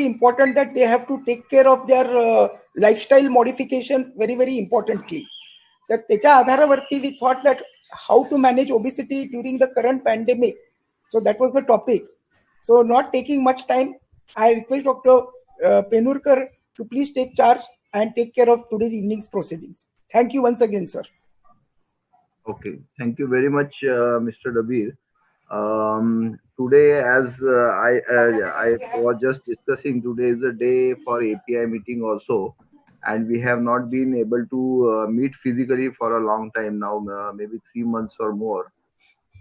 very important that they have to take care of their lifestyle modification very importantly. That त्याच्या आधारावरती we thought that how to manage obesity during the current pandemic. So that was the topic. So not taking much time, I request Dr. Penurkar to please take charge and take care of today's evening's proceedings. Thank you once again, sir. Okay, thank you very much, Mr. Dabir. Today, as I was just discussing, today is a day for API meeting also, and we have not been able to meet physically for a long time now, maybe 3 months or more.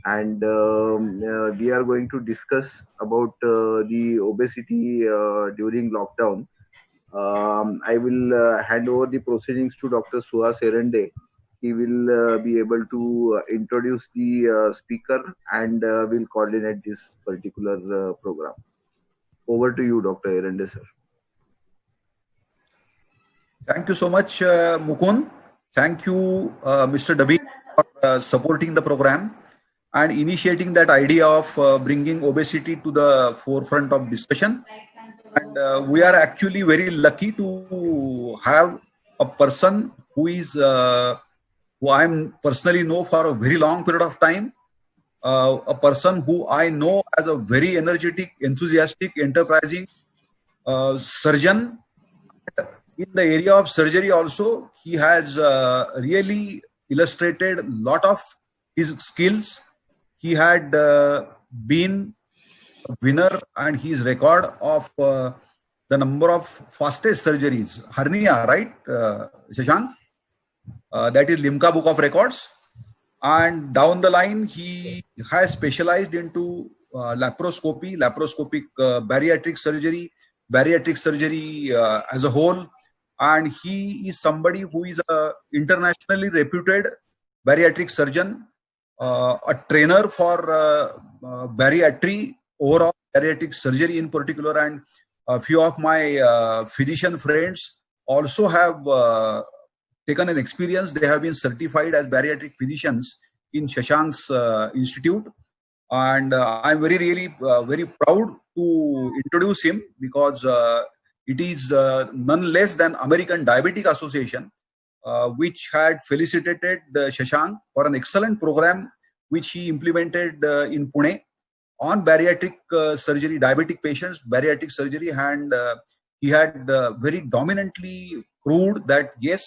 And we are going to discuss about the obesity during lockdown. I will hand over the proceedings to Dr. Suhas Erande. He will be able to introduce the speaker and will coordinate this particular program. Over to you, Dr. Erande, sir. Thank you so much, Mukund. Thank you, Mr. Dabir, for supporting the program and initiating that idea of bringing obesity to the forefront of discussion. And we are actually very lucky to have a person who is who I personally know for a very long period of time, a person who I know as a very energetic, enthusiastic, enterprising surgeon. In the area of surgery also, he has really illustrated a lot of his skills. He had been a winner, and his record of the number of fastest surgeries, hernia, right, Shashank? That is Limca Book of Records. And down the line, he has specialized into laparoscopy, laparoscopic bariatric surgery as a whole. And he is somebody who is an internationally reputed bariatric surgeon, a trainer for bariatry, overall bariatric surgery in particular. And a few of my physician friends also have taken an experience. They have been certified as bariatric physicians in Shashank's institute. And I'm really very proud to introduce him, because it is none less than American Diabetic Association, which had felicitated Shashank for an excellent program which he implemented in Pune on bariatric surgery, diabetic patients, bariatric surgery. And he had very dominantly proved that yes,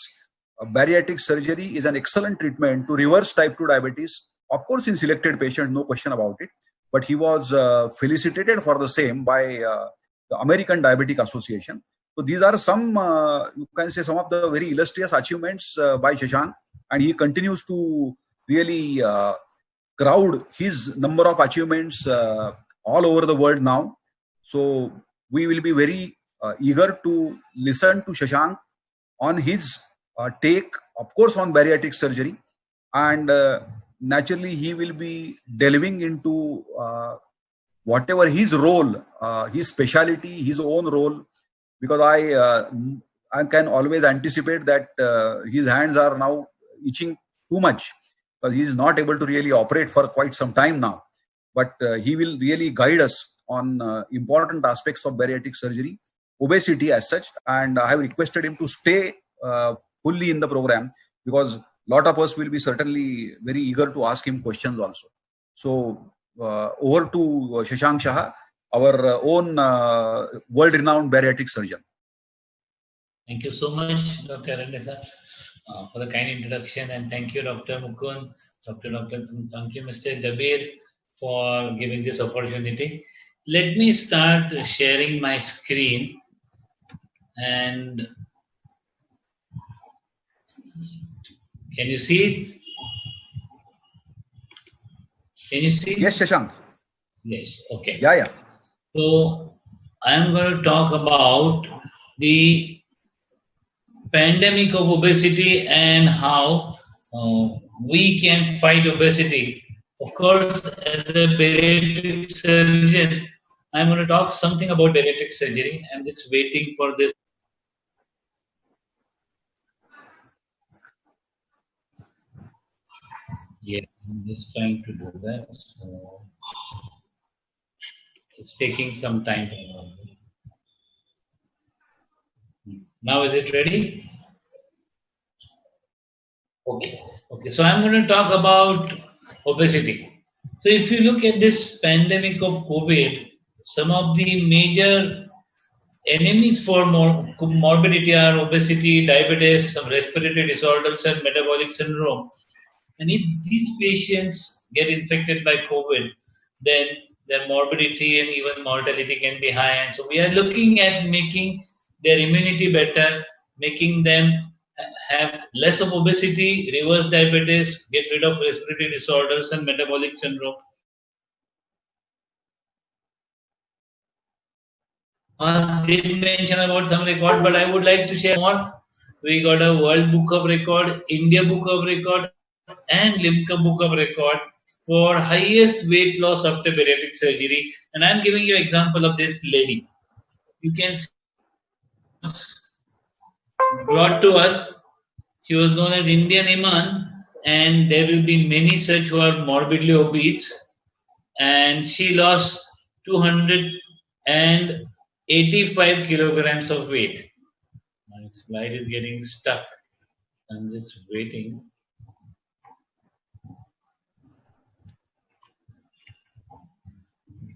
bariatric surgery is an excellent treatment to reverse type 2 diabetes. Of course, in selected patients, no question about it. But he was felicitated for the same by the American Diabetic Association. So these are some, you can say, some of the very illustrious achievements by Shashank. And he continues to really crowd his number of achievements all over the world now. So we will be very eager to listen to Shashank on his take, of course, on bariatric surgery. And naturally, he will be delving into whatever his role, his specialty, his own role, because I can always anticipate that his hands are now itching too much, because he is not able to really operate for quite some time now. But he will really guide us on important aspects of bariatric surgery, obesity as such. And I have requested him to stay fully in the program, because a lot of us will be certainly very eager to ask him questions also. So over to Shashank Shah, our own world-renowned bariatric surgeon. Thank you so much, Dr. Erande sir, for the kind introduction, and thank you, Dr. Mukund, thank you, Mr. Dabir, for giving this opportunity. Let me start sharing my screen, and can you see it? Can you see it? Yes, Shashank. Yes, okay. Yeah. So I am going to talk about the pandemic of obesity and how we can fight obesity. Of course, as a bariatric surgeon, I'm going to talk something about bariatric surgery. I'm just waiting for this. Yeah, I'm just trying to do that. So it's taking some time. Now is it ready? Okay. Okay. So I'm going to talk about obesity. So if you look at this pandemic of COVID, some of the major enemies for morbidity are obesity, diabetes, some respiratory disorders, and metabolic syndrome. And if these patients get infected by COVID, then their morbidity and even mortality can be high. And so we are looking at making their immunity better, making them have less of obesity, reverse diabetes, get rid of respiratory disorders and metabolic syndrome. Did mention about some record, but I would like to share more. We got a World Book of Record, India Book of Record, and Limca Book of Record for highest weight loss after bariatric surgery. And I'm giving you an example of this lady. You can see brought to us. She was known as Indian Iman, and there will be many such who are morbidly obese. And she lost 285 kilograms of weight. My slide is getting stuck. I'm just waiting.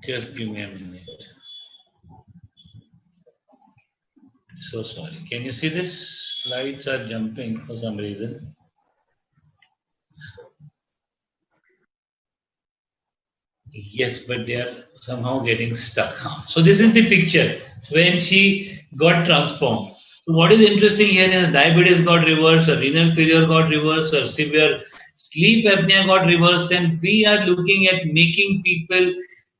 Just give me a minute. So sorry. Can you see this? Slides are jumping for some reason. Yes, but they are somehow getting stuck. So this is the picture when she got transformed. So what is interesting here is diabetes got reversed, or renal failure got reversed, or severe sleep apnea got reversed, and we are looking at making people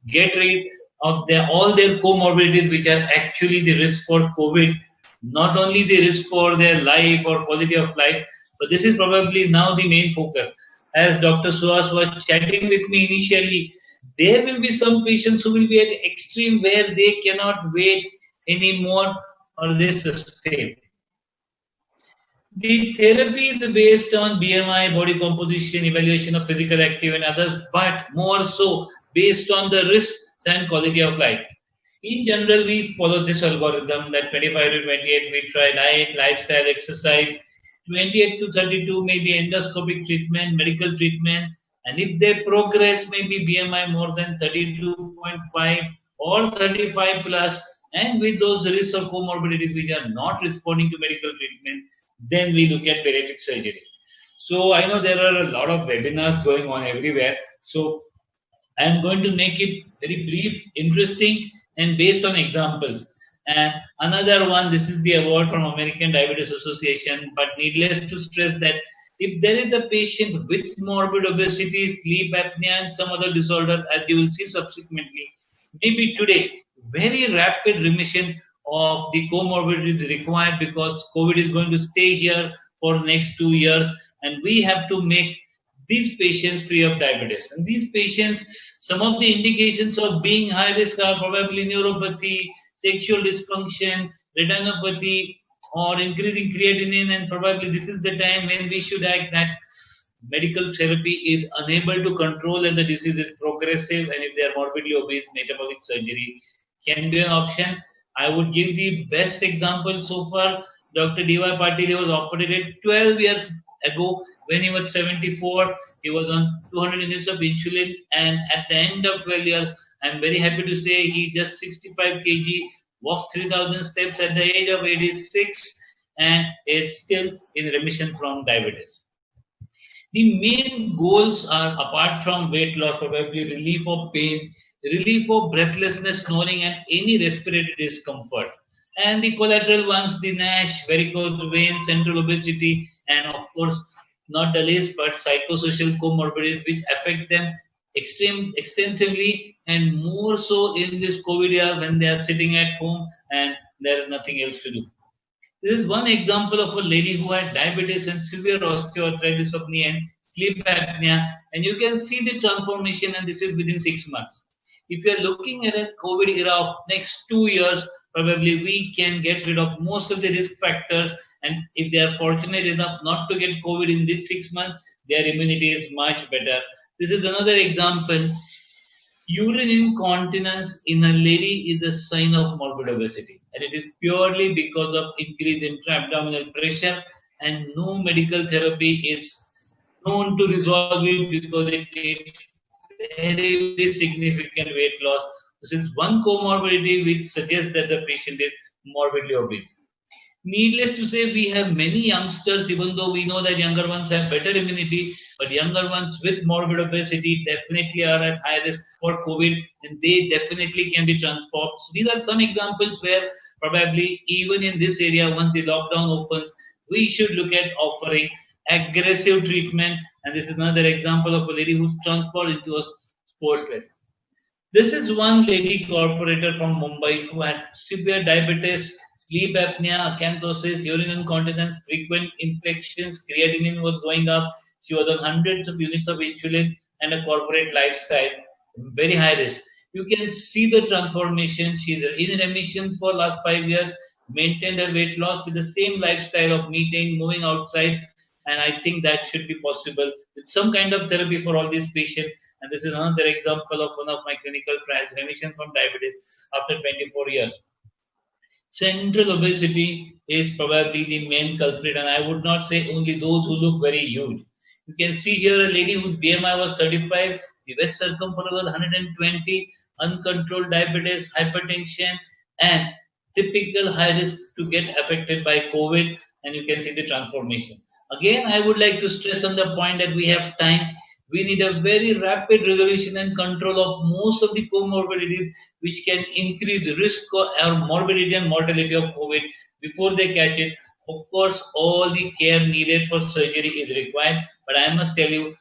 get rid of all their comorbidities, which are actually the risk for COVID, not only the risk for their life or quality of life, but this is probably now the main focus. As Dr. Suhas was chatting with me initially, there will be some patients who will be at extreme where they cannot wait anymore or they sustain. The therapy is based on BMI, body composition, evaluation of physical activity and others, but more so based on the risks and quality of life. In general, we follow this algorithm that 25 to 28 we try diet, lifestyle, exercise, 28 to 32 maybe endoscopic treatment, medical treatment, and if they progress, maybe BMI more than 32.5 or 35 plus, and with those risks of comorbidities which are not responding to medical treatment, then we look at bariatric surgery. So I know there are a lot of webinars going on everywhere. So I am going to make it very brief, interesting, and based on examples. And another one, this is the award from American Diabetes Association, but needless to stress that if there is a patient with morbid obesity, sleep apnea, and some other disorder, as you will see subsequently, maybe today, very rapid remission of the comorbidity is required because COVID is going to stay here for next 2 years, and we have to make these patients free of diabetes. And these patients, some of the indications of being high risk are probably neuropathy, sexual dysfunction, retinopathy, or increasing creatinine, and probably this is the time when we should act that medical therapy is unable to control and the disease is progressive, and if they are morbidly obese, metabolic surgery can be an option. I would give the best example so far. Dr. D.Y. Patil was operated 12 years ago when he was 74. He was on 200 units of insulin, and at the end of 12 years, I'm very happy to say he just 65 kg, walks 3,000 steps at the age of 86, and is still in remission from diabetes. The main goals are, apart from weight loss, probably relief of pain, relief of breathlessness, snoring, and any respiratory discomfort. And the collateral ones, the NASH, varicose veins, central obesity, and of course, not the least, but psychosocial comorbidities which affect them extensively, and more so in this COVID year when they are sitting at home and there is nothing else to do. This is one example of a lady who had diabetes and severe osteoarthritis of knee and sleep apnea, and you can see the transformation, and this is within 6 months. If you are looking at a COVID era of next 2 years, probably we can get rid of most of the risk factors, and if they are fortunate enough not to get COVID in this 6 months, their immunity is much better. This is another example. Urine incontinence in a lady is a sign of morbid obesity. and it is purely because of increased intra-abdominal pressure, and no medical therapy is known to resolve it because it takes very, very significant weight loss. This is one comorbidity which suggests that the patient is morbidly obese. Needless to say, we have many youngsters, even though we know that younger ones have better immunity, but younger ones with morbid obesity definitely are at high risk for COVID, and they definitely can be transformed. So these are some examples where probably even in this area, once the lockdown opens, we should look at offering aggressive treatment. And this is another example of a lady who's transformed into a sports lady. This is one lady corporator from Mumbai who had severe diabetes, sleep apnea, acanthosis, urine incontinence, frequent infections, creatinine was going up. She was on hundreds of units of insulin and a corporate lifestyle, very high risk. You can see the transformation. She's in remission for last 5 years, maintained her weight loss with the same lifestyle of meeting, moving outside, and I think that should be possible with some kind of therapy for all these patients. And this is another example of one of my clinical trials, remission from diabetes after 24 years. Central obesity is probably the main culprit, and I would not say only those who look very huge. You can see here a lady whose BMI was 35, the waist circumference was 120, uncontrolled diabetes, hypertension, and typical high risk to get affected by COVID, and you can see the transformation. Again, I would like to stress on the point that we have time. We need a very rapid resolution and control of most of the comorbidities which can increase the risk or morbidity and mortality of COVID before they catch it. Of course, all the care needed for surgery is required, but I must tell you,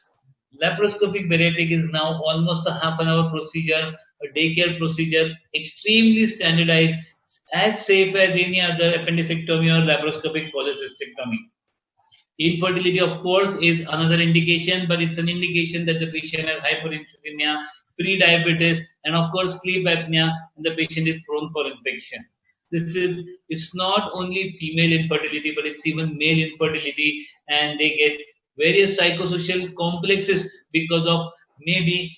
laparoscopic bariatric is now almost a half an hour procedure, a daycare procedure, extremely standardized, as safe as any other appendicectomy or laparoscopic polycystectomy. Infertility, of course, is another indication, but it's an indication that the patient has hyperinsulinemia, pre-diabetes, and of course sleep apnea, and the patient is prone for infection. This is it's not only female infertility, but it's even male infertility, and they get various psychosocial complexes because of maybe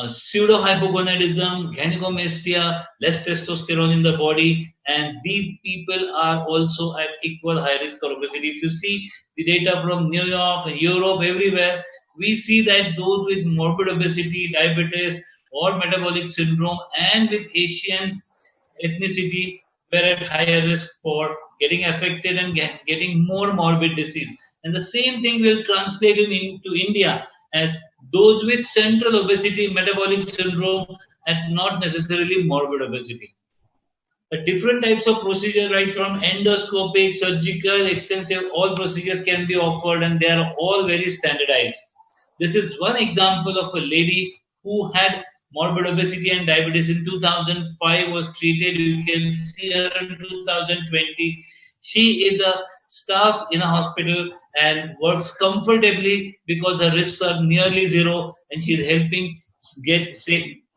pseudo-hypogonadism, gynecomastia, less testosterone in the body, and these people are also at equal high risk for obesity. If you see the data from New York, Europe, everywhere, we see that those with morbid obesity, diabetes, or metabolic syndrome, and with Asian ethnicity were at higher risk for getting affected and getting more morbid disease. And the same thing will translate into India as those with central obesity, metabolic syndrome, and not necessarily morbid obesity. Different types of procedure, right from endoscopic, surgical, extensive, all procedures can be offered, and they are all very standardized. This is one example of a lady who had morbid obesity and diabetes in 2005, was treated. You can see her in 2020. She is a staff in a hospital and works comfortably because her risks are nearly zero, and she is helping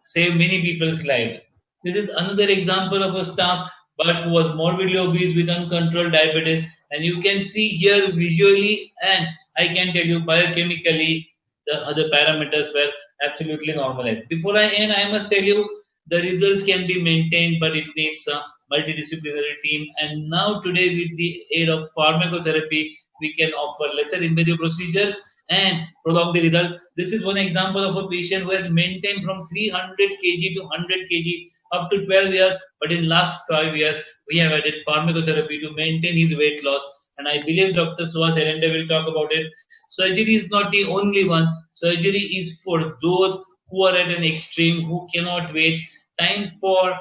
save many people's lives. This is another example of a staff but who was morbidly obese with uncontrolled diabetes, and you can see here visually, and I can tell you biochemically the other parameters were absolutely normalized. Before I end, I must tell you the results can be maintained, but it needs a multidisciplinary team. And now today, with the aid of pharmacotherapy, we can offer lesser invasive procedures and prolong the result. This is one example of a patient who has maintained from 300 kg to 100 kg up to 12 years, but in last 5 years, we have added pharmacotherapy to maintain his weight loss. And I believe Dr. Suhas Erende will talk about it. Surgery is not the only one. Surgery is for those who are at an extreme, who cannot wait. Time for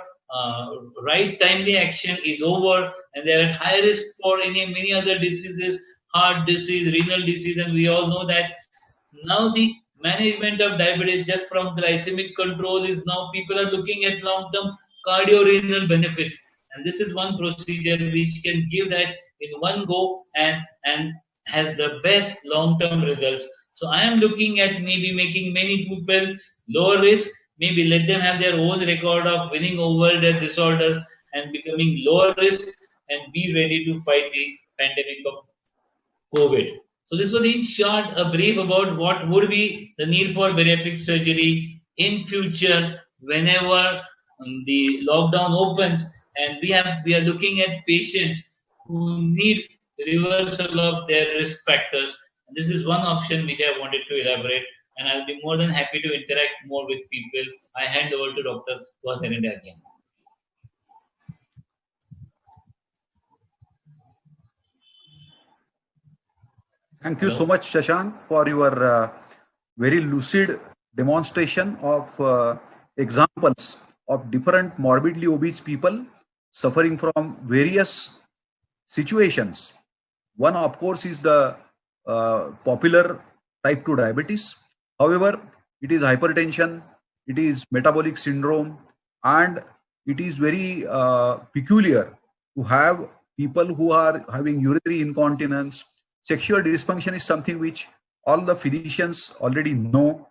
right timely action is over, and they are at high risk for many other diseases, heart disease, renal disease, and we all know that now the management of diabetes just from glycemic control is now people are looking at long-term cardiorenal benefits, and this is one procedure which can give that in one go and has the best long-term results. So I am looking at maybe making many people lower risk, maybe let them have their own record of winning over their disorders and becoming lower risk and be ready to fight the pandemic of COVID. So this was in short a brief about what would be the need for bariatric surgery in future whenever the lockdown opens. and we are looking at patients who need reversal of their risk factors. And this is one option which I wanted to elaborate, and I'll be more than happy to interact more with people. I hand over to Dr. Suhaserinda again. Thank you so much, Shashank, for your very lucid demonstration of examples of different morbidly obese people suffering from various situations. One, of course, is the popular type 2 diabetes. However, it is hypertension, it is metabolic syndrome, and it is very peculiar to have people who are having urinary incontinence. Sexual dysfunction is something which all the physicians already know.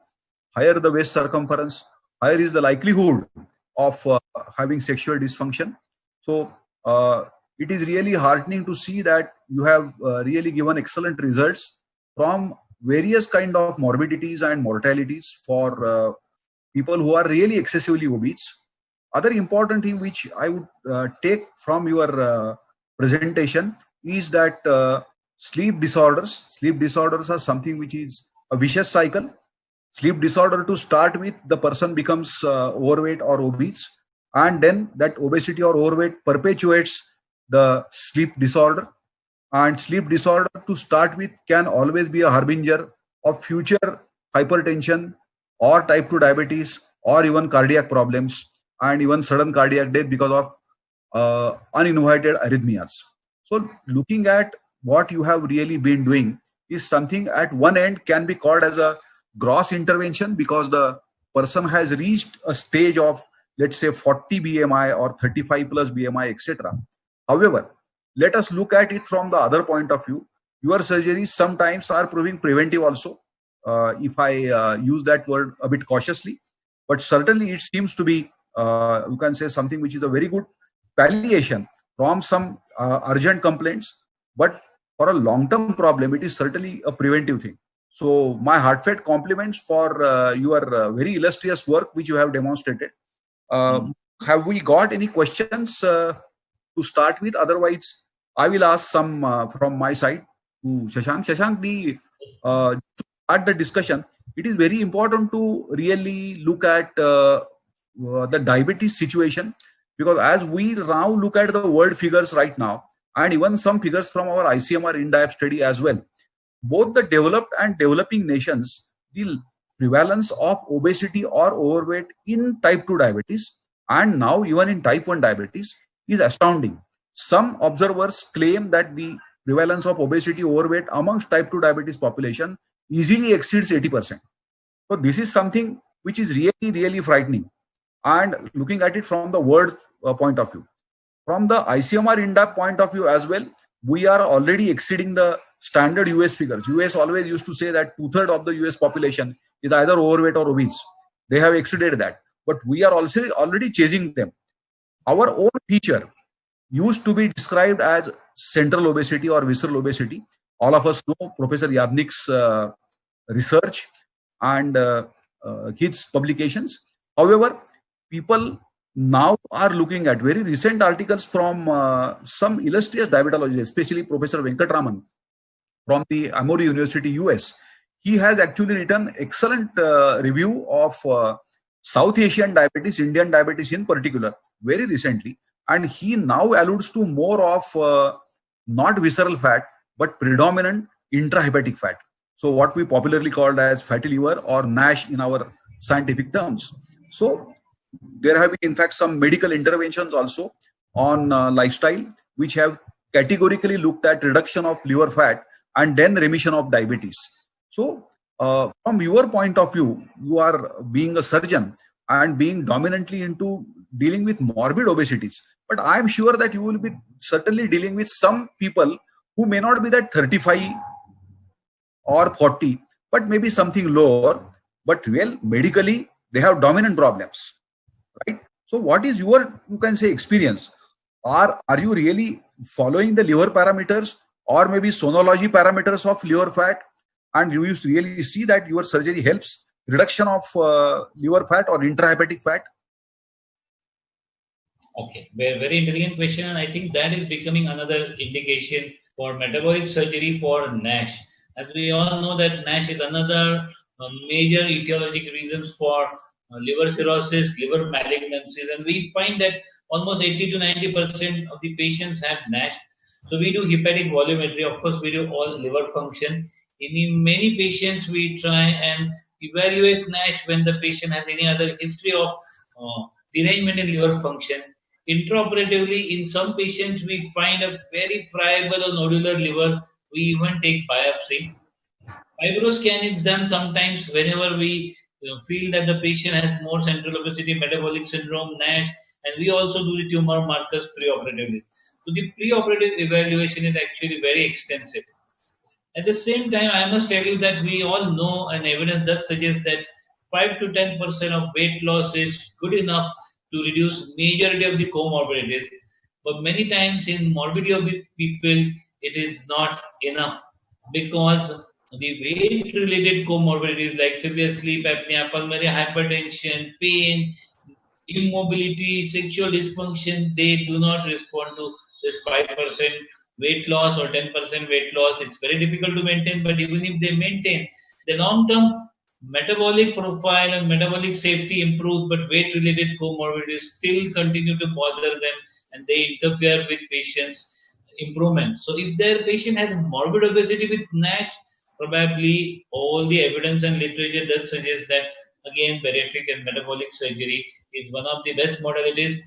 Higher the waist circumference, higher is the likelihood of having sexual dysfunction. So it is really heartening to see that you have really given excellent results from various kind of morbidities and mortalities for people who are really excessively obese. Other important thing which I would take from your presentation is that sleep disorders are something which is a vicious cycle. Sleep disorder, to start with, the person becomes overweight or obese, and then that obesity or overweight perpetuates the sleep disorder. And sleep disorder, to start with, can always be a harbinger of future hypertension or type 2 diabetes or even cardiac problems and even sudden cardiac death because of uninvited arrhythmias. So looking at what you have really been doing is something at one end can be called as a gross intervention, because the person has reached a stage of, let's say, 40 BMI or 35 plus BMI, etc. However, let us look at it from the other point of view. Your surgeries sometimes are proving preventive also, if I use that word a bit cautiously, but certainly it seems to be, you can say, something which is a very good palliation from some urgent complaints. But for a long-term problem, it is certainly a preventive thing. So my heartfelt compliments for your very illustrious work which you have demonstrated. Have we got any questions to start with? Otherwise, I will ask some from my side to Shashank. Shashank, to start the discussion, it is very important to really look at the diabetes situation, because as we now look at the world figures right now, and even some figures from our ICMR INDIAB study as well, both the developed and developing nations, the prevalence of obesity or overweight in type 2 diabetes and now even in type 1 diabetes is astounding. Some observers claim that the prevalence of obesity overweight amongst type 2 diabetes population easily exceeds 80%. So this is something which is really, really frightening. And looking at it from the world point of view, from the ICMR INDIAB point of view as well, we are already exceeding the standard US figures. US always used to say that 2/3 of the US population is either overweight or obese. They have exceeded that, but we are also already chasing them. Our own feature used to be described as central obesity or visceral obesity. All of us know Professor Yadnik's research and his publications. However, people now are looking at very recent articles from some illustrious diabetologists, especially Professor Venkatraman from the Emory University, US. He has actually written excellent review of South Asian diabetes, Indian diabetes in particular, very recently. And he now alludes to more of not visceral fat, but predominant intrahepatic fat. So what we popularly called as fatty liver or NASH in our scientific terms. So there have been, in fact, some medical interventions also on lifestyle, which have categorically looked at reduction of liver fat and then remission of diabetes. So from your point of view, you are being a surgeon and being dominantly into dealing with morbid obesities. But I am sure that you will be certainly dealing with some people who may not be that 35 or 40, but maybe something lower, but well, medically, they have dominant problems. Right? So what is your, you can say, experience? Are you really following the liver parameters or maybe sonology parameters of liver fat, and you used to really see that your surgery helps reduction of liver fat or intrahepatic fat? Okay, very intelligent question, and I think that is becoming another indication for metabolic surgery for NASH. As we all know that NASH is another major etiologic reasons for liver cirrhosis, liver malignancies, and we find that almost 80 to 90% of the patients have NASH. So we do hepatic volumetry, of course, we do all liver function. In many patients, we try and evaluate NASH when the patient has any other history of derangement in liver function. Intraoperatively, in some patients, we find a very friable or nodular liver. We even take biopsy. Fibroscan is done sometimes whenever we feel that the patient has more central obesity, metabolic syndrome, NASH, and we also do the tumor markers preoperatively. So the preoperative evaluation is actually very extensive. At the same time, I must tell you that we all know and evidence does suggest that 5 to 10% of weight loss is good enough to reduce majority of the comorbidities. But many times in morbidly obese people, it is not enough because the weight related comorbidities like severe sleep apnea, pulmonary hypertension, pain, immobility, sexual dysfunction, they do not respond to this 5% weight loss or 10% weight loss. It's very difficult to maintain, but even if they maintain, the long term metabolic profile and metabolic safety improves, but weight related comorbidities still continue to bother them and they interfere with patients' improvement. So, if their patient has morbid obesity with NASH, probably all the evidence and literature does suggest that again bariatric and metabolic surgery is one of the best modalities.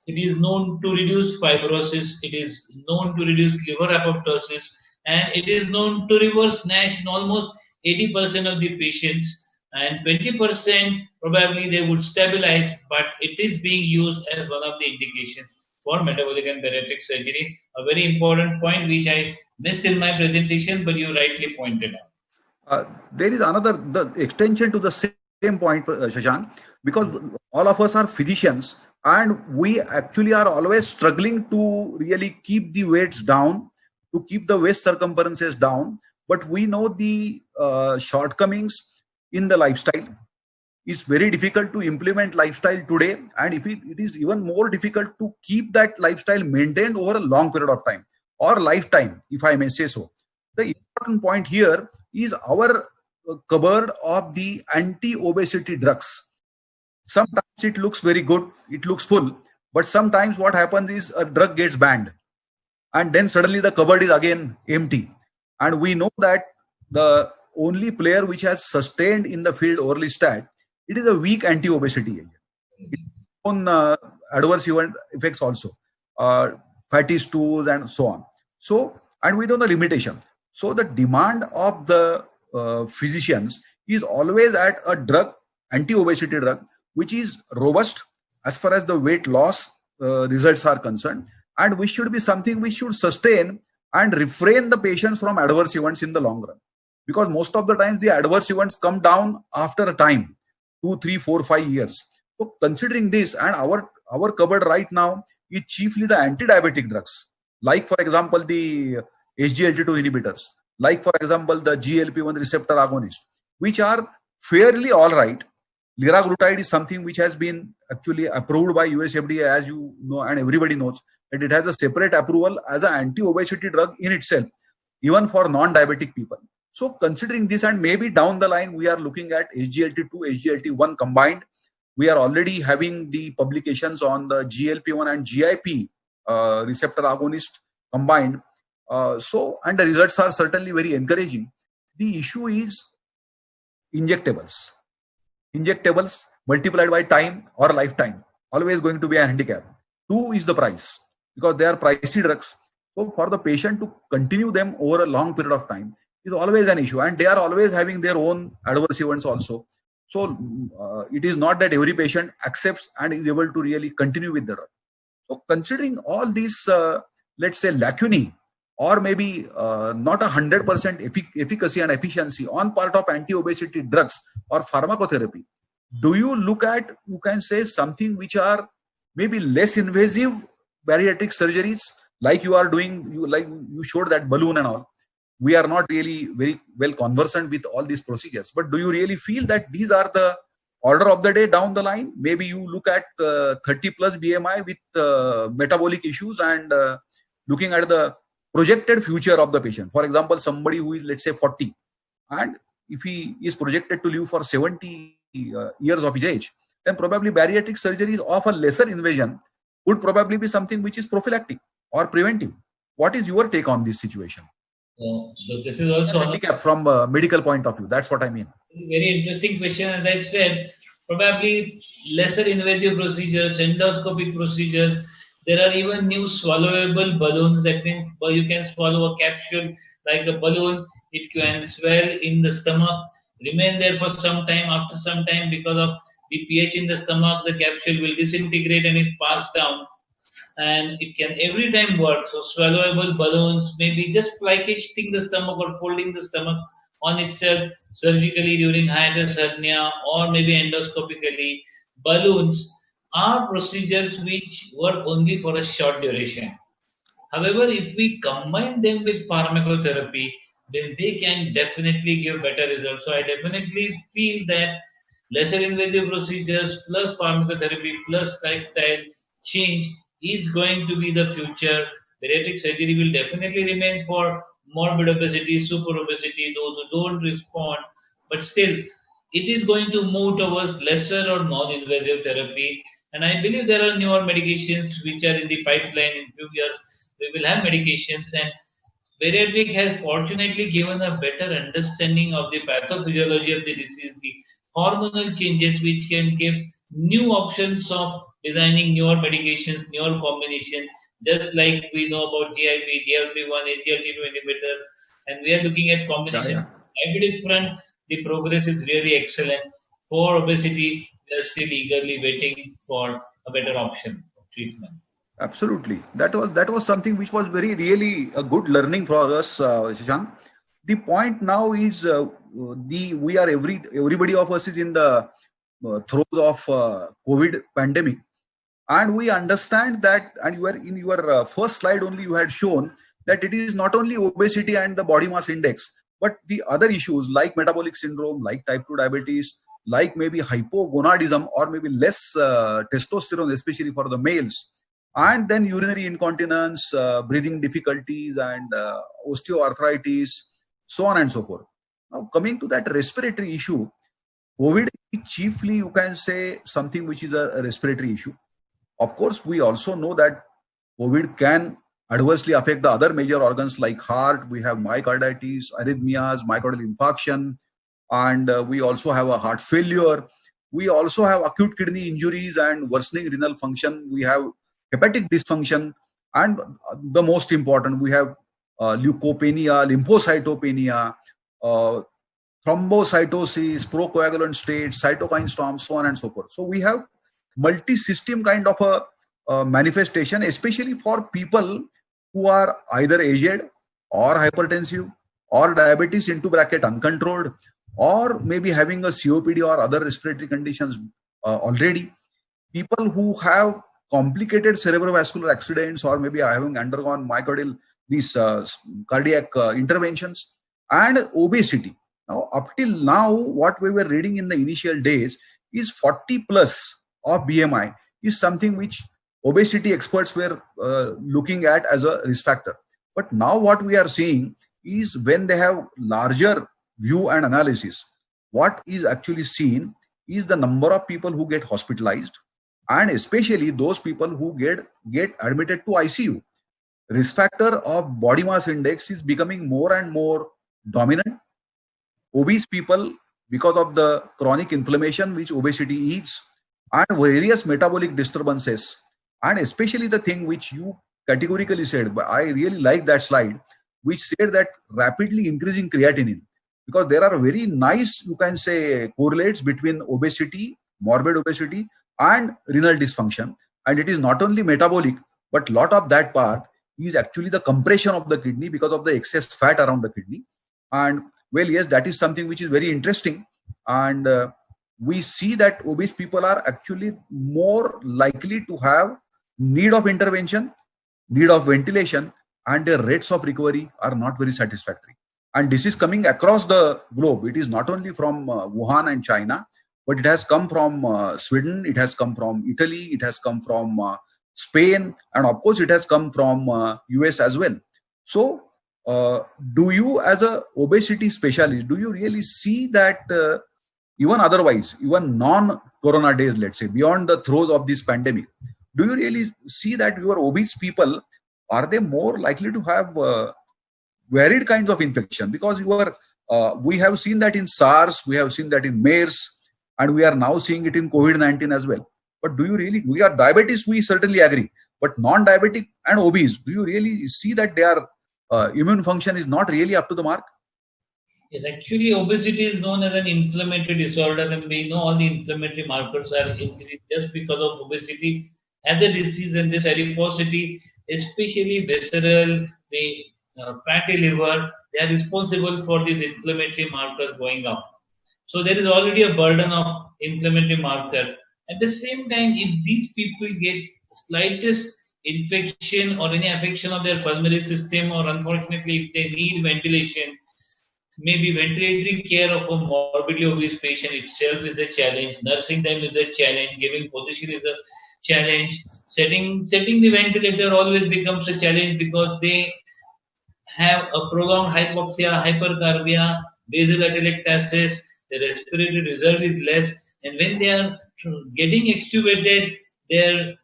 It is known to reduce fibrosis, it is known to reduce liver apoptosis, and it is known to reverse NASH in almost 80% of the patients, and 20% probably they would stabilize, but it is being used as one of the indications for metabolic and bariatric surgery. A very important point which I missed in my presentation, but you rightly pointed out. There is another the extension to the same point, Shashank, because all of us are physicians and we actually are always struggling to really keep the weights down, to keep the waist circumferences down. But we know the shortcomings in the lifestyle. It's very difficult to implement lifestyle today, and if it is even more difficult to keep that lifestyle maintained over a long period of time or lifetime, if I may say so. The important point here is our cupboard of the anti-obesity drugs. Sometimes it looks very good, it looks full, but sometimes what happens is a drug gets banned and then suddenly the cupboard is again empty. And we know that the only player which has sustained in the field Orlistat, it is a weak anti-obesity agent. Its own adverse effects also, fatty stools and so on. So, and we know the limitation. So the demand of the physicians is always at a drug, anti-obesity drug, which is robust as far as the weight loss results are concerned, and which should be something which should sustain and refrain the patients from adverse events in the long run. Because most of the times the adverse events come down after a time, 2, 3, 4, 5 years. So considering this, and our cupboard right now is chiefly the anti-diabetic drugs, like for example the SGLT2 inhibitors, like for example the GLP-1 receptor agonist, which are fairly all right. Liraglutide is something which has been actually approved by US FDA, as you know, and everybody knows that it has a separate approval as an anti-obesity drug in itself, even for non-diabetic people. So considering this, and maybe down the line, we are looking at SGLT2, SGLT1 combined. We are already having the publications on the GLP-1 and GIP receptor agonist combined. And the results are certainly very encouraging. The issue is injectables. Injectables multiplied by time or lifetime, always going to be a handicap. 2 is the price, because they are pricey drugs. So for the patient to continue them over a long period of time is always an issue, and they are always having their own adverse events also. So it is not that every patient accepts and is able to really continue with the drug. So considering all these, let's say, lacunae, or maybe not 100% efficacy and efficiency on part of anti-obesity drugs or pharmacotherapy, do you look at, you can say, something which are maybe less invasive bariatric surgeries, like you are doing, you showed that balloon and all. We are not really very well conversant with all these procedures, but do you really feel that these are the order of the day down the line, maybe you look at 30 plus BMI with metabolic issues and looking at the projected future of the patient. For example, somebody who is, let's say, 40, and if he is projected to live for 70 years of his age, then probably bariatric surgeries of a lesser invasion would probably be something which is prophylactic or preventive. What is your take on this situation? So this is also Handicap from a medical point of view. That's what I mean. very interesting question. As I said, probably lesser invasive procedures, endoscopic procedures. There are even new swallowable balloons. That means you can swallow a capsule like a balloon. It can swell in the stomach, remain there for some time. After some time, because of the pH in the stomach, the capsule will disintegrate and it pass down. And it can every time work. So swallowable balloons, maybe just plicating the stomach or folding the stomach on itself surgically during hiatus hernia or maybe endoscopically. Balloons are procedures which work only for a short duration. However, if we combine them with pharmacotherapy, then they can definitely give better results. So I definitely feel that lesser invasive procedures plus pharmacotherapy plus lifestyle change is going to be the future. Bariatric surgery will definitely remain for morbid obesity, super obesity, those who don't respond, but still it is going to move towards lesser or non-invasive therapy. And I believe there are newer medications which are in the pipeline. In few years, we will have medications, and bariatric has fortunately given a better understanding of the pathophysiology of the disease, the hormonal changes which can give new options of designing newer medications, newer combinations, just like we know about GIP, GLP-1, SGLT2 inhibitor, and we are looking at combination. Diabetes front, the progress is really excellent. For obesity, we are still eagerly waiting for a better option of treatment. Absolutely. That was something which was really a good learning for us, Shashank. The point now is everybody of us is in the throes of COVID pandemic, and we understand that. And you are in your first slide only, you had shown that it is not only obesity and the body mass index, but the other issues like metabolic syndrome, like type 2 diabetes, like maybe hypogonadism or maybe less testosterone, especially for the males. And then urinary incontinence, breathing difficulties, and osteoarthritis, so on and so forth. Now, coming to that respiratory issue, COVID is chiefly, you can say, something which is a respiratory issue. Of course, we also know that COVID can adversely affect the other major organs like heart. We have myocarditis, arrhythmias, myocardial infarction, and we also have a heart failure. We also have acute kidney injuries and worsening renal function. We have hepatic dysfunction, and the most important, we have leukopenia, lymphocytopenia, thrombocytosis, procoagulant states, cytokine storm, so on and so forth. So we have multi-system kind of a manifestation, especially for people who are either aged or hypertensive or diabetes into bracket uncontrolled, or maybe having a COPD or other respiratory conditions already. People who have complicated cerebrovascular accidents or maybe having undergone myocardial cardiac interventions, and obesity. Now, up till now, what we were reading in the initial days is 40 plus of BMI is something which obesity experts were looking at as a risk factor. But now what we are seeing is when they have larger view and analysis, what is actually seen is the number of people who get hospitalized, and especially those people who get admitted to ICU. Risk factor of body mass index is becoming more and more dominant. Obese people, because of the chronic inflammation which obesity eats, and various metabolic disturbances, and especially the thing which you categorically said, but I really like that slide, which said that rapidly increasing creatinine, because there are very nice, you can say, correlates between obesity, morbid obesity, and renal dysfunction. And it is not only metabolic, but lot of that part is actually the compression of the kidney because of the excess fat around the kidney. And well, yes, that is something which is very interesting. And we see that obese people are actually more likely to have need of intervention, need of ventilation, and their rates of recovery are not very satisfactory. And this is coming across the globe. It is not only from Wuhan and China, but it has come from Sweden, it has come from Italy, it has come from Spain, and of course it has come from US as well. So do you, as a obesity specialist, do you really see that even otherwise, even non-corona days, let's say, beyond the throes of this pandemic, do you really see that your obese people, are they more likely to have varied kinds of infection? Because we have seen that in SARS, we have seen that in MERS, and we are now seeing it in COVID-19 as well. But do you really, we are diabetics, we certainly agree, but non-diabetic and obese, do you really see that their immune function is not really up to the mark? Yes, actually, obesity is known as an inflammatory disorder, and we know all the inflammatory markers are increased just because of obesity as a disease, and this adiposity, especially visceral, the fatty liver, they are responsible for these inflammatory markers going up. So there is already a burden of inflammatory marker. At the same time, if these people get slightest infection or any affection of their pulmonary system, or unfortunately if they need ventilation, maybe ventilatory care of a morbidly obese patient itself is a challenge. Nursing them is a challenge. Giving position is a challenge. Setting the ventilator always becomes a challenge because they have a prolonged hypoxia, hypercarbia, basal atelectasis. The respiratory reserve is less, and when they are getting extubated, their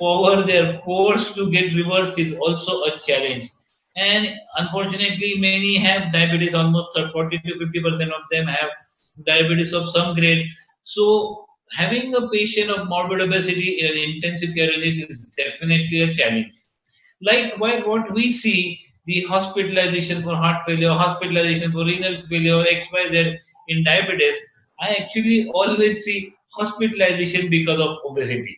power, their force to get reversed is also a challenge. And unfortunately, many have diabetes. Almost 40 to 50% of them have diabetes of some grade. So having a patient of morbid obesity in an intensive care unit is definitely a challenge. Likewise, what we see, the hospitalization for heart failure, hospitalization for renal failure, XYZ in diabetes, I actually always see hospitalization because of obesity.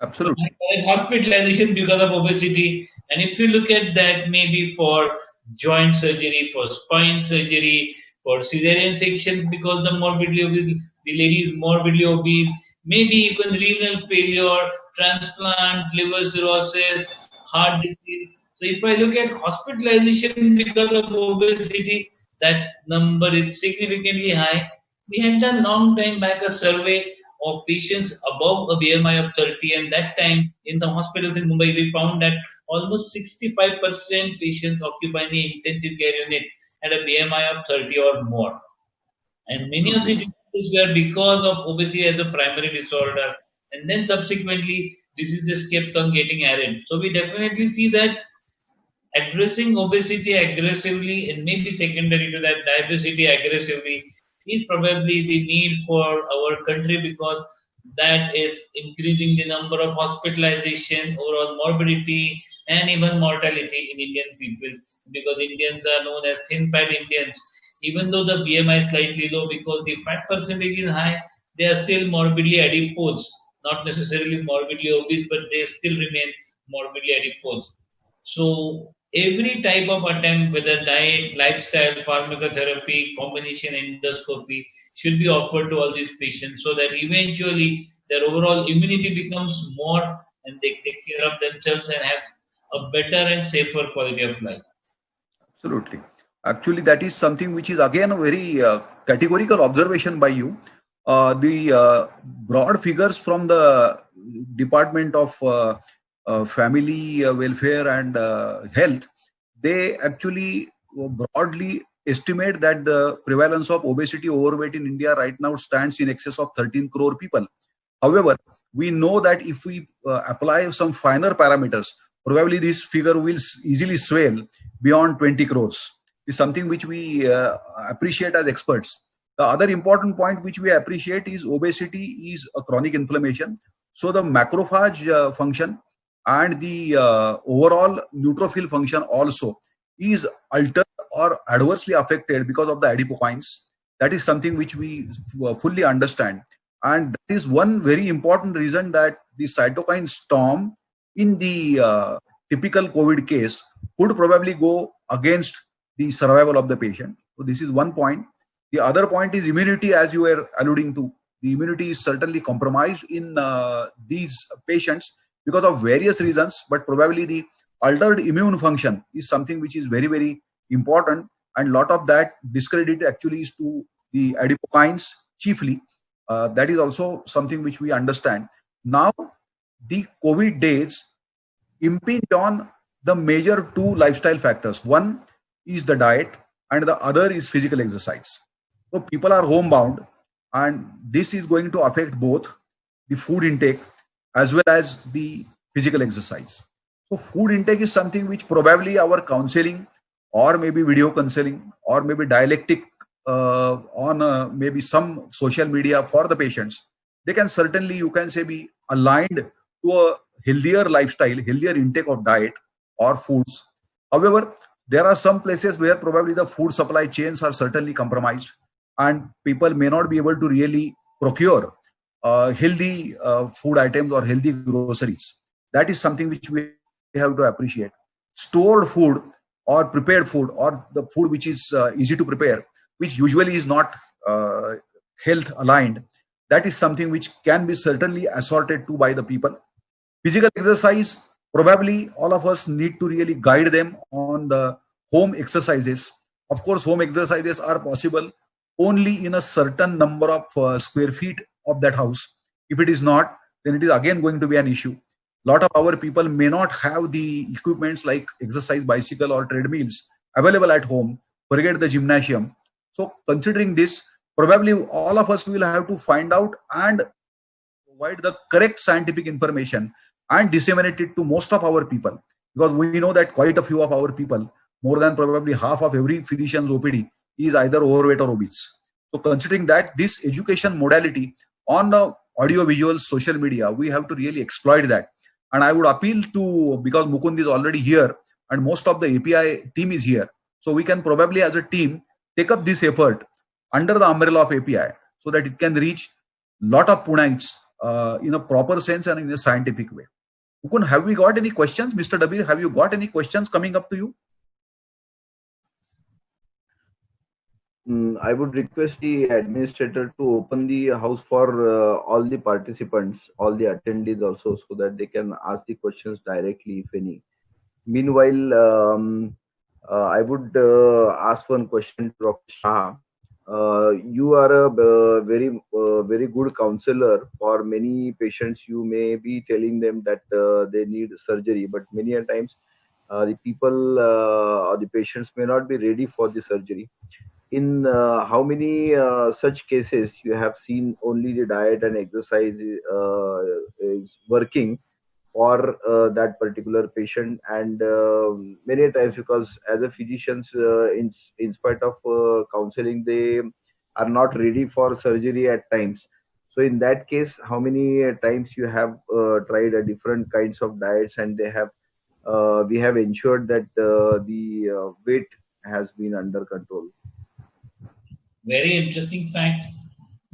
So Absolutely. hospitalization because of obesity, and if you look at that, maybe for joint surgery, for spine surgery, for cesarean section because the morbidly obese, the lady is morbidly obese, maybe even renal failure, transplant, liver cirrhosis, heart disease. So if I look at hospitalization because of obesity, that number is significantly high. We had done long time back a survey of patients above a BMI of 30, and that time in some hospitals in Mumbai, we found that almost 65% patients occupying the intensive care unit had a BMI of 30 or more. And many of the Absolutely. diseases were because of obesity as a primary disorder, and then subsequently diseases kept on getting added. So we definitely see that addressing obesity aggressively, and maybe secondary to that, diabetes aggressively, is probably the need for our country, because that is increasing the number of hospitalization, overall morbidity, and even mortality in Indian people, because Indians are known as thin fat Indians. Even though the BMI is slightly low because the fat percentage is high, they are still morbidly adipose, not necessarily morbidly obese, but they still remain morbidly adipose. So every type of attempt, whether diet, lifestyle, pharmacotherapy, combination endoscopy, should be offered to all these patients so that eventually their overall immunity becomes more, and they take care of themselves and have a better and safer quality of life. Absolutely. Actually, that is something which is again a very categorical observation by you. The broad figures from the Department of Family Welfare and Health, they actually broadly estimate that the prevalence of obesity, overweight in India right now stands in excess of 13 crore people. However, we know that if we apply some finer parameters, probably this figure will easily swell beyond 20 crores. Is something which we appreciate as experts. The other important point which we appreciate is obesity is a chronic inflammation. So the macrophage function and the overall neutrophil function also is altered or adversely affected because of the adipokines. That is something which we fully understand. And that is one very important reason that the cytokine storm in the typical COVID case would probably go against the survival of the patient. So this is one point. The other point is immunity, as you were alluding to. The immunity is certainly compromised in these patients because of various reasons, but probably the altered immune function is something which is very, very important. And a lot of that discredit actually is to the adipokines chiefly. That is also something which we understand. Now, the COVID days impinge on the major two lifestyle factors. One is the diet, and the other is physical exercise. So people are homebound, and this is going to affect both the food intake as well as the physical exercise. So food intake is something which probably our counseling or maybe video counseling or maybe dialectic on maybe some social media for the patients, they can certainly, you can say, be aligned to a healthier lifestyle, healthier intake of diet or foods. However, there are some places where probably the food supply chains are certainly compromised, and people may not be able to really procure healthy food items or healthy groceries. That is something which we have to appreciate. Stored food or prepared food, or the food which is easy to prepare, which usually is not health aligned, that is something which can be certainly assorted to by the people. Physical exercise, probably all of us need to really guide them on the home exercises. Of course, home exercises are possible only in a certain number of square feet of that house. If it is not, then it is again going to be an issue. Lot of our people may not have the equipments like exercise bicycle or treadmills available at home, forget the gymnasium. So considering this, probably all of us will have to find out and provide the correct scientific information and disseminate it to most of our people, because we know that quite a few of our people, more than probably half of every physician's OPD, is either overweight or obese. So considering that, this education modality on the audio visual social media, we have to really exploit that. And I would appeal to, because Mukund is already here and most of the API team is here, so we can probably as a team take up this effort under the umbrella of API so that it can reach lot of Punites in a proper sense and in a scientific way. Mukund, have we got any questions? Mr. Dabir, have you got any questions coming up to you? I would request the administrator to open the house for all the participants, all the attendees also, so that they can ask the questions directly, if any. Meanwhile, I would ask one question to Dr. Shah. You are a very good counselor. For many patients, you may be telling them that they need surgery, but many a times the people or the patients may not be ready for the surgery. In how many such cases you have seen only the diet and exercise is working for that particular patient? And many times, because as a physicians, in spite of counseling, they are not ready for surgery at times. So in that case, how many times you have tried different kinds of diets, and they have we have ensured that the weight has been under control? Very interesting fact.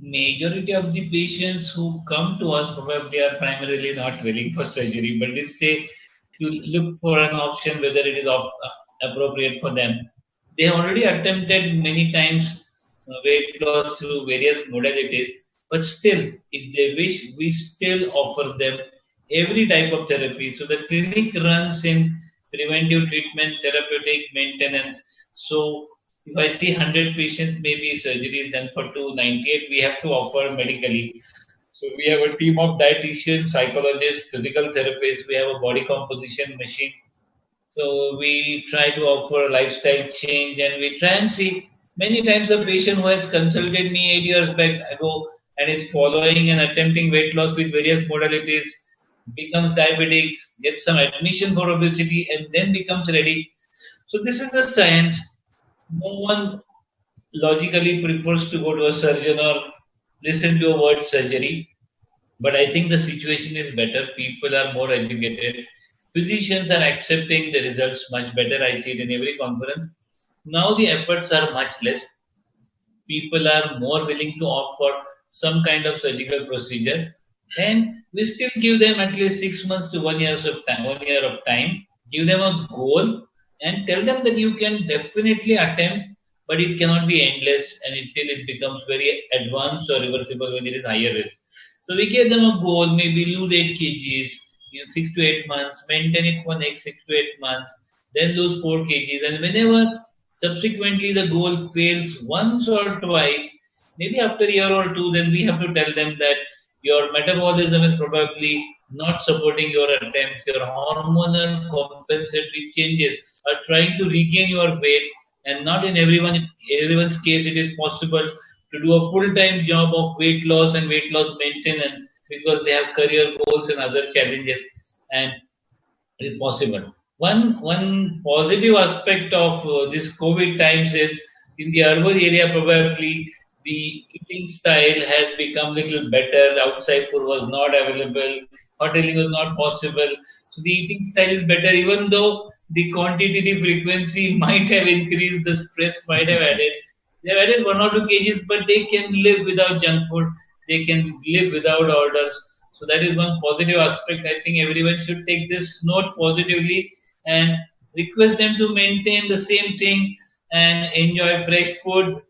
Majority of the patients who come to us probably are primarily not willing for surgery, but they say to look for an option whether it is appropriate for them. They have already attempted many times weight loss through various modalities, but still, if they wish, we still offer them every type of therapy. So the clinic runs in preventive treatment, therapeutic maintenance. So if I see 100 patients, maybe surgery is done for 298, we have to offer medically. So we have a team of dietitians, psychologists, physical therapists, we have a body composition machine. So we try to offer lifestyle change, and we try and see many times a patient who has consulted me 8 years back ago and is following and attempting weight loss with various modalities, becomes diabetic, gets some admission for obesity, and then becomes ready. So this is the science. No one logically prefers to go to a surgeon or listen to a word surgery. But I think the situation is better. People are more educated. Physicians are accepting the results much better. I see it in every conference. Now the efforts are much less. People are more willing to opt for some kind of surgical procedure. And we still give them at least 6 months to 1 year of time, 1 year of time. Give them a goal and tell them that you can definitely attempt, but it cannot be endless and until it becomes very advanced or reversible when it is higher risk. So we gave them a goal, maybe lose 8 kgs in 6 to 8 months, maintain it for next 6 to 8 months, then lose 4 kgs. And whenever subsequently the goal fails once or twice, Maybe after a year or two, then we have to tell them that your metabolism is probably not supporting your attempts. Your hormonal compensatory changes are trying to regain your weight, and not in everyone's case it is possible to do a full-time job of weight loss and weight loss maintenance because they have career goals and other challenges, and it is possible. One positive aspect of this COVID times is in the urban area probably the eating style has become little better. Outside food was not available, hoteling was not possible. So the eating style is better, even though the quantity, the frequency might have increased, the stress might have added. They have added 1 or 2 kgs, but they can live without junk food. They can live without orders. So that is one positive aspect. I think everyone should take this note positively and request them to maintain the same thing and enjoy fresh food,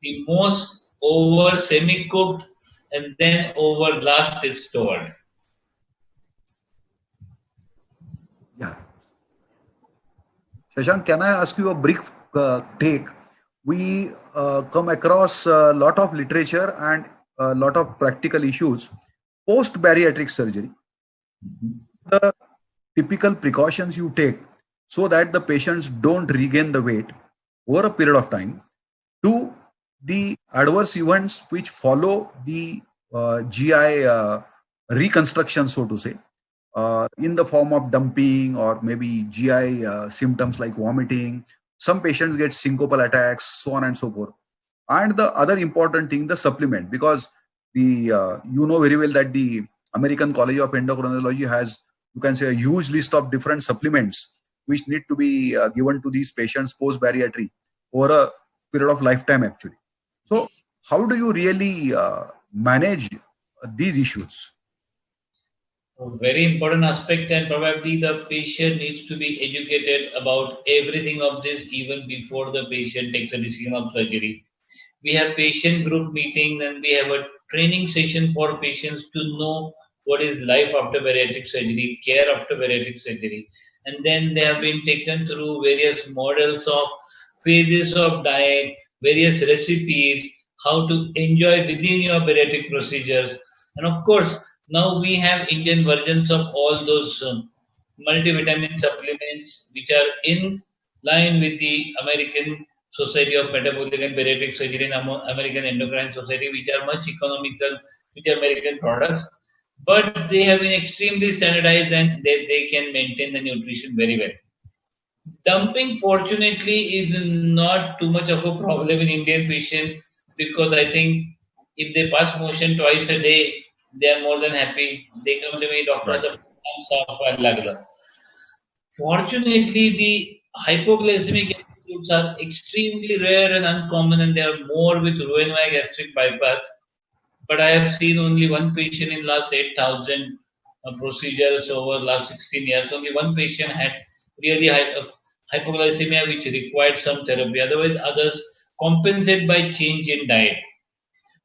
the most over semi cooked and then over last is stored. Yeah. Shashank, can I ask you a brief take? We come across a lot of literature and a lot of practical issues post bariatric surgery. The typical precautions you take so that the patients don't regain the weight over a period of time, to the adverse events which follow the GI reconstruction, so to say, in the form of dumping or maybe GI symptoms like vomiting. Some patients get syncopal attacks, so on and so forth. And the other important thing, the supplement, because the you know very well that the American College of Endocrinology has, you can say, a huge list of different supplements which need to be given to these patients post bariatry over a period of lifetime actually. So how do you really manage these issues? A very important aspect, and probably the patient needs to be educated about everything of this even before the patient takes a decision of surgery. We have patient group meetings and we have a training session for patients to know what is life after bariatric surgery, care after bariatric surgery. And then they have been taken through various models of phases of diet, various recipes, how to enjoy within your bariatric procedures. And of course, now we have Indian versions of all those multivitamin supplements which are in line with the American Society of Metabolic and Bariatric Surgery and American Endocrine Society, which are much economical with the American products. But they have been extremely standardized and they can maintain the nutrition very well. Dumping, fortunately, is not too much of a problem in Indian patients because I think if they pass motion twice a day, they are more than happy. They come to me, doctor, Right. the saaf hoने lagla. Fortunately, the hypoglycemic episodes are extremely rare and uncommon, and they are more with Roux-en-Y gastric bypass. But I have seen only one patient in last 8,000 procedures over last 16 years. Only one patient had really hypoglycemia, which required some therapy. Otherwise, others compensate by change in diet.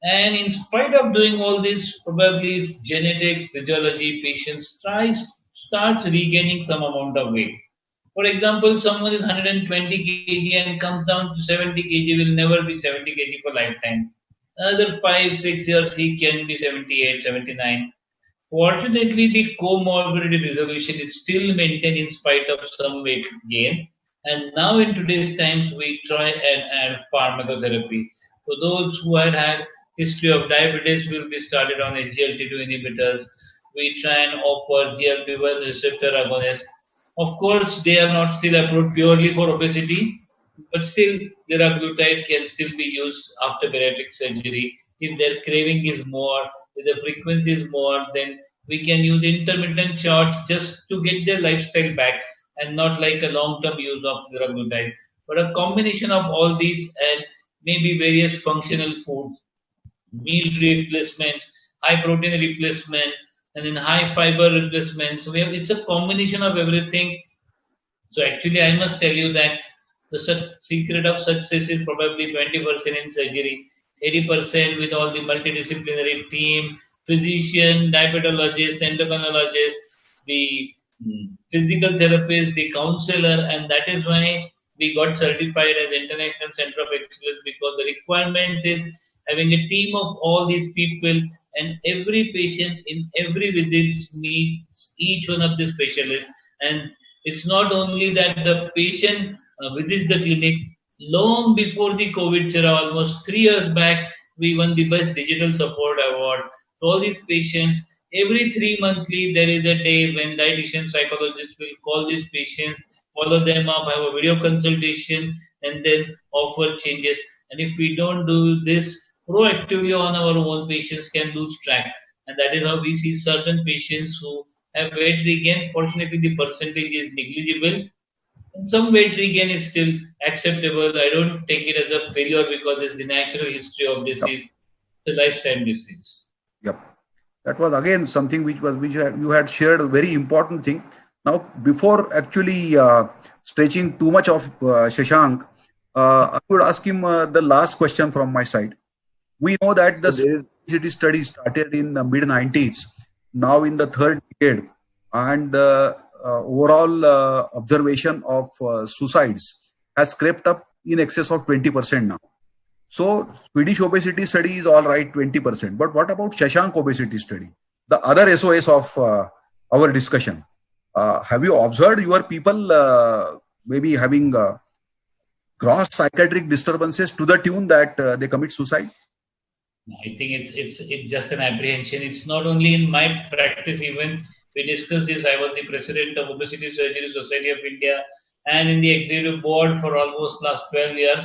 And in spite of doing all this, probably genetic physiology, patients starts regaining some amount of weight. For example, someone is 120 kg and comes down to 70 kg, will never be 70 kg for lifetime. Another 5, 6 years, he can be 78, 79. Fortunately, the comorbidity resolution is still maintained in spite of some weight gain. And now in today's times, we try and add pharmacotherapy. So those who had history of diabetes will be started on SGLT2 inhibitors. We try and offer GLP-1 receptor agonists. Of course, they are not still approved purely for obesity, but still liraglutide can still be used after bariatric surgery. If their craving is more, if the frequency is more, then we can use intermittent shots just to get their lifestyle back and not like a long-term use of liraglutide. But a combination of all these and maybe various functional foods, meal replacements, high protein replacement, and then high fiber replacement. So we have it's a combination of everything. So actually, I must tell you that the secret of success is probably 20% in surgery, 80% with all the multidisciplinary team, physician, diabetologist, endocrinologist, the physical therapist, the counselor, and that is why we got certified as International Center of Excellence because the requirement is having a team of all these people, and every patient in every visit meets each one of the specialists. And it's not only that the patient visits the clinic. Long before the COVID era, almost 3 years back, we won the Best Digital Support Award. So all these patients, every 3 monthly, there is a day when dietitian psychologists will call these patients, follow them up, have a video consultation, and then offer changes. And if we don't do this proactively on our own, patients can lose track. And that is how we see certain patients who have weight regain. Fortunately, the percentage is negligible. And some weight regain is still acceptable. I don't take it as a failure because it's the natural history of Yep. disease. It's a lifetime disease. Yep. That was again something which you had shared a very important thing. Now, before actually stretching too much of Shashank, I would ask him the last question from my side. We know that the So there is obesity study started in the mid 90s, now in the third decade, and the overall observation of suicides has crept up in excess of 20% now. So Swedish obesity study is all right, 20%. But what about Shashank obesity study, the other SOS of our discussion? Have you observed your people maybe having gross psychiatric disturbances to the tune that they commit suicide? I think it's just an apprehension. It's not only in my practice. Even we discussed this. I was the president of Obesity Surgery Society of India, and in the executive board for almost last 12 years.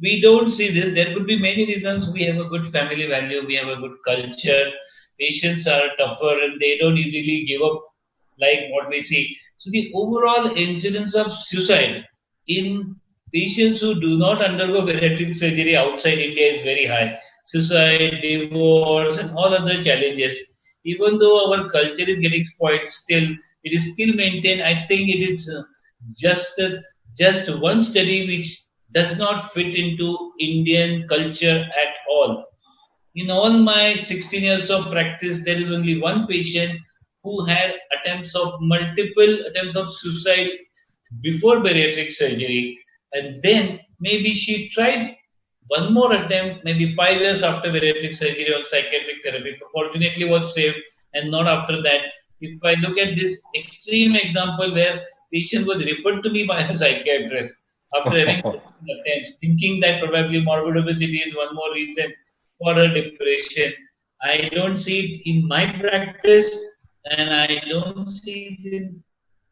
We don't see this. There could be many reasons. We have a good family value. We have a good culture. Patients are tougher and they don't easily give up like what we see. So the overall incidence of suicide in patients who do not undergo bariatric surgery outside India is very high. Suicide, divorce, and all other challenges. Even though our culture is getting spoiled, still it is still maintained. I think it is just just one study which does not fit into Indian culture at all. In all my 16 years of practice, there is only one patient who had multiple attempts of suicide before bariatric surgery, and then maybe she tried one more attempt, maybe 5 years after bariatric surgery on psychiatric therapy. Fortunately, was saved, and not after that. If I look at this extreme example where patient was referred to me by a psychiatrist after having attempts, thinking that probably morbid obesity is one more reason for her depression. I don't see it in my practice, and I don't see it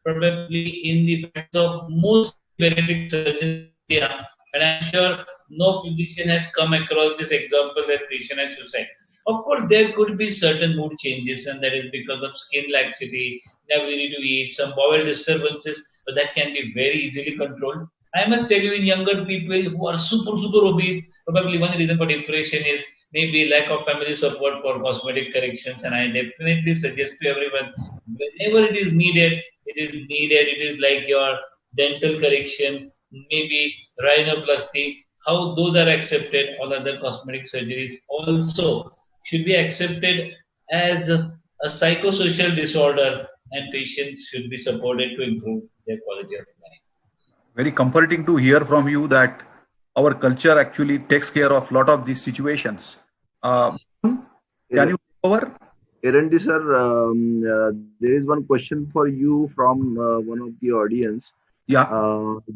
probably in the practice of most bariatric surgeons in India. And I'm sure no physician has come across this example that patient has suicide. Of course, there could be certain mood changes, and that is because of skin laxity, inability to eat, some bowel disturbances, but that can be very easily controlled. I must tell you, in younger people who are super obese, probably one reason for depression is maybe lack of family support for cosmetic corrections. And I definitely suggest to everyone, whenever it is needed, it is needed. It is like your dental correction, maybe rhinoplasty. How those are accepted, all other cosmetic surgeries also should be accepted as a psychosocial disorder, and patients should be supported to improve their quality of life. Very comforting to hear from you that our culture actually takes care of a lot of these situations. Can you over? Erandi sir, there is one question for you from one of the audience. Yeah.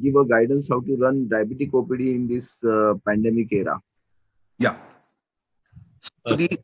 Give a guidance how to run diabetic OPD in this pandemic era. Yeah. So the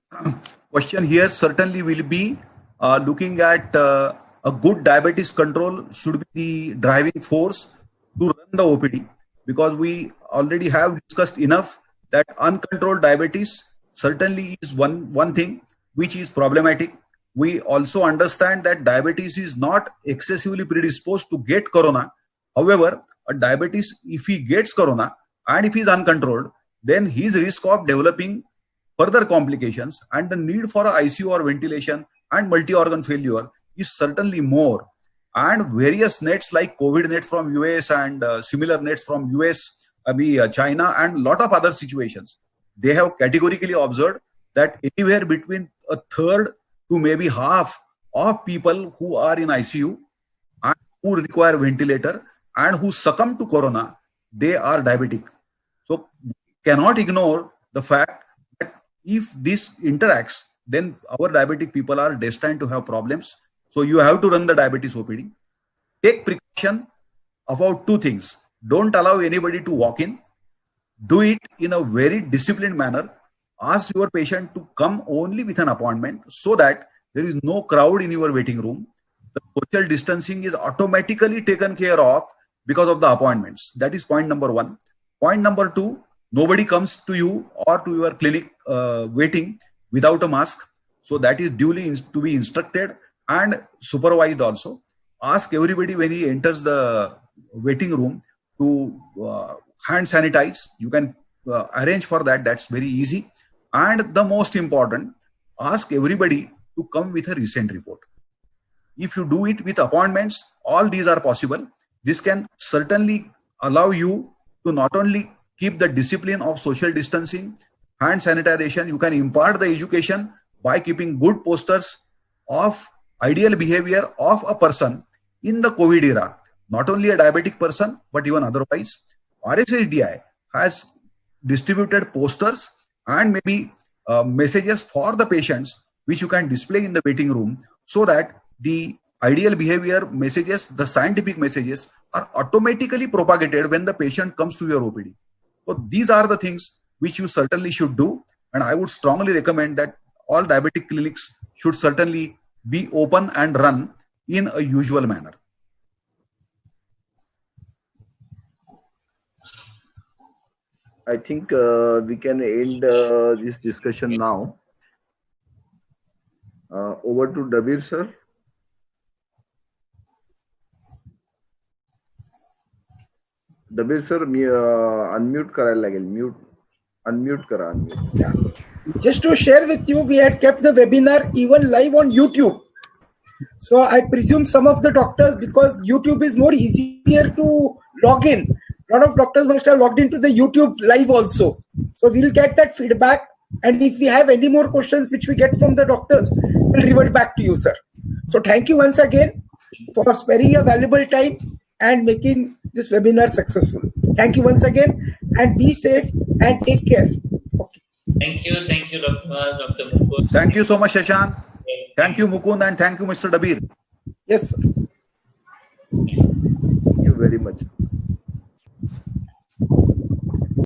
question here certainly will be looking at a good diabetes control should be the driving force to run the OPD, because we already have discussed enough that uncontrolled diabetes certainly is one thing which is problematic. We also understand that diabetes is not excessively predisposed to get corona. However, a diabetes, if he gets corona and if he is uncontrolled, then his risk of developing further complications and the need for ICU or ventilation and multi-organ failure is certainly more. And various nets like COVID net from US and similar nets from US, China, and a lot of other situations, they have categorically observed that anywhere between a third to maybe half of people who are in ICU and who require ventilator and who succumb to corona, they are diabetic. So we cannot ignore the fact if this interacts, then our diabetic people are destined to have problems. So you have to run the diabetes OPD. Take precaution about two things. Don't allow anybody to walk in. Do it in a very disciplined manner. Ask your patient to come only with an appointment so that there is no crowd in your waiting room. The social distancing is automatically taken care of because of the appointments. That is point number one. Point number two, nobody comes to you or to your clinic waiting without a mask. So that is duly to be instructed and supervised also. Ask everybody when he enters the waiting room to hand sanitize. You can arrange for that. That's very easy. And the most important, ask everybody to come with a recent report. If you do it with appointments, all these are possible. This can certainly allow you to not only keep the discipline of social distancing, hand sanitization, you can impart the education by keeping good posters of ideal behavior of a person in the COVID era. Not only a diabetic person, but even otherwise. RSHDI has distributed posters and maybe messages for the patients which you can display in the waiting room so that the ideal behavior messages, the scientific messages are automatically propagated when the patient comes to your OPD. So these are the things which you certainly should do. And I would strongly recommend that all diabetic clinics should certainly be open and run in a usual manner. I think we can end this discussion now. Over to Dabir sir. Dabir sir, unmute करायला लागेल. Unmute करा. Yeah. Just to share with you, we had kept the webinar even live on YouTube. So I presume some of the doctors, because YouTube is more easier to log in, a lot of doctors must have logged into the YouTube live also. So we'll get that feedback. And if we have any more questions which we get from the doctors, we'll revert back to you, sir. So thank you once again for sparing your valuable time and making this webinar successful. Thank you once again, and be safe and take care. Okay. Thank you, Dr. Mukund. Thank you so much, Shashank. Thank you, Mukund, and thank you, Mr. Dabir. Yes, sir. Thank you very much.